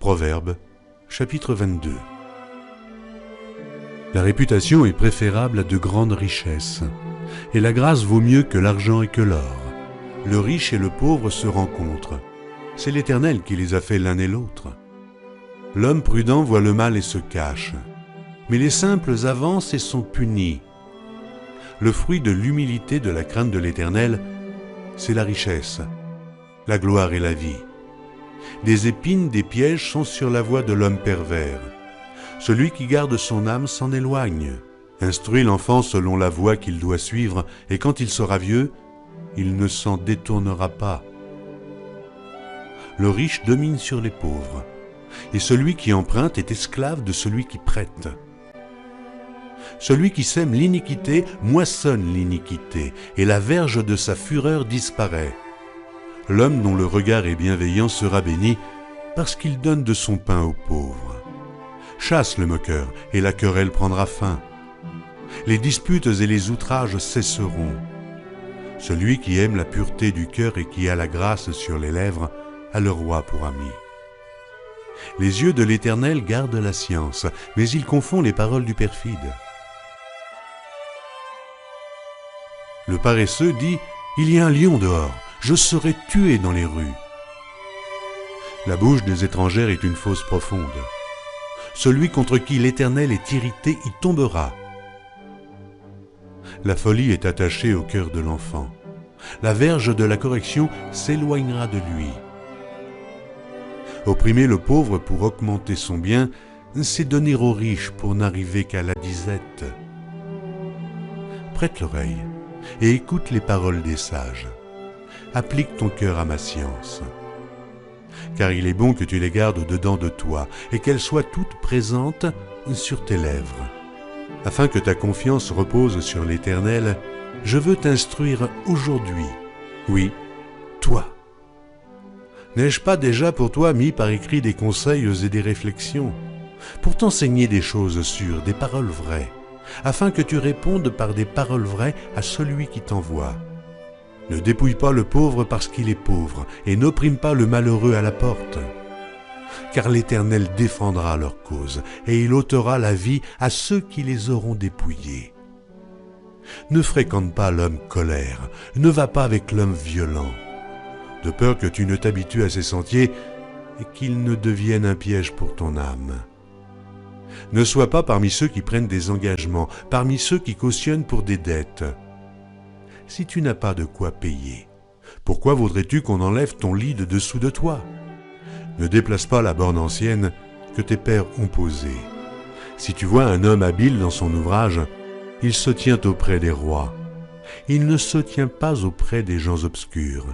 Proverbes, chapitre 22. La réputation est préférable à de grandes richesses, et la grâce vaut mieux que l'argent et que l'or. Le riche et le pauvre se rencontrent. C'est l'Éternel qui les a fait l'un et l'autre. L'homme prudent voit le mal et se cache, mais les simples avancent et sont punis. Le fruit de l'humilité de la crainte de l'Éternel, c'est la richesse, la gloire et la vie. Des épines, des pièges sont sur la voie de l'homme pervers. Celui qui garde son âme s'en éloigne. Instruit l'enfant selon la voie qu'il doit suivre, et quand il sera vieux, il ne s'en détournera pas. Le riche domine sur les pauvres, et celui qui emprunte est esclave de celui qui prête. Celui qui sème l'iniquité moissonne l'iniquité, et la verge de sa fureur disparaît. L'homme dont le regard est bienveillant sera béni, parce qu'il donne de son pain aux pauvres. Chasse le moqueur, et la querelle prendra fin. Les disputes et les outrages cesseront. Celui qui aime la pureté du cœur et qui a la grâce sur les lèvres a le roi pour ami. Les yeux de l'Éternel gardent la science, mais il confond les paroles du perfide. Le paresseux dit « Il y a un lion dehors, je serai tué dans les rues. » La bouche des étrangères est une fosse profonde. Celui contre qui l'Éternel est irrité y tombera. La folie est attachée au cœur de l'enfant. La verge de la correction s'éloignera de lui. Opprimer le pauvre pour augmenter son bien, c'est donner aux riches pour n'arriver qu'à la disette. Prête l'oreille et écoute les paroles des sages. Applique ton cœur à ma science. Car il est bon que tu les gardes au-dedans de toi et qu'elles soient toutes présentes sur tes lèvres. Afin que ta confiance repose sur l'Éternel, je veux t'instruire aujourd'hui. Oui, toi. N'ai-je pas déjà pour toi mis par écrit des conseils et des réflexions, pour t'enseigner des choses sûres, des paroles vraies, afin que tu répondes par des paroles vraies à celui qui t'envoie. Ne dépouille pas le pauvre parce qu'il est pauvre, et n'opprime pas le malheureux à la porte. Car l'Éternel défendra leur cause, et il ôtera la vie à ceux qui les auront dépouillés. Ne fréquente pas l'homme colère, ne va pas avec l'homme violent, de peur que tu ne t'habitues à ses sentiers et qu'il ne devienne un piège pour ton âme. Ne sois pas parmi ceux qui prennent des engagements, parmi ceux qui cautionnent pour des dettes. Si tu n'as pas de quoi payer, pourquoi voudrais-tu qu'on enlève ton lit de dessous de toi? Ne déplace pas la borne ancienne que tes pères ont posée. Si tu vois un homme habile dans son ouvrage, il se tient auprès des rois. Il ne se tient pas auprès des gens obscurs.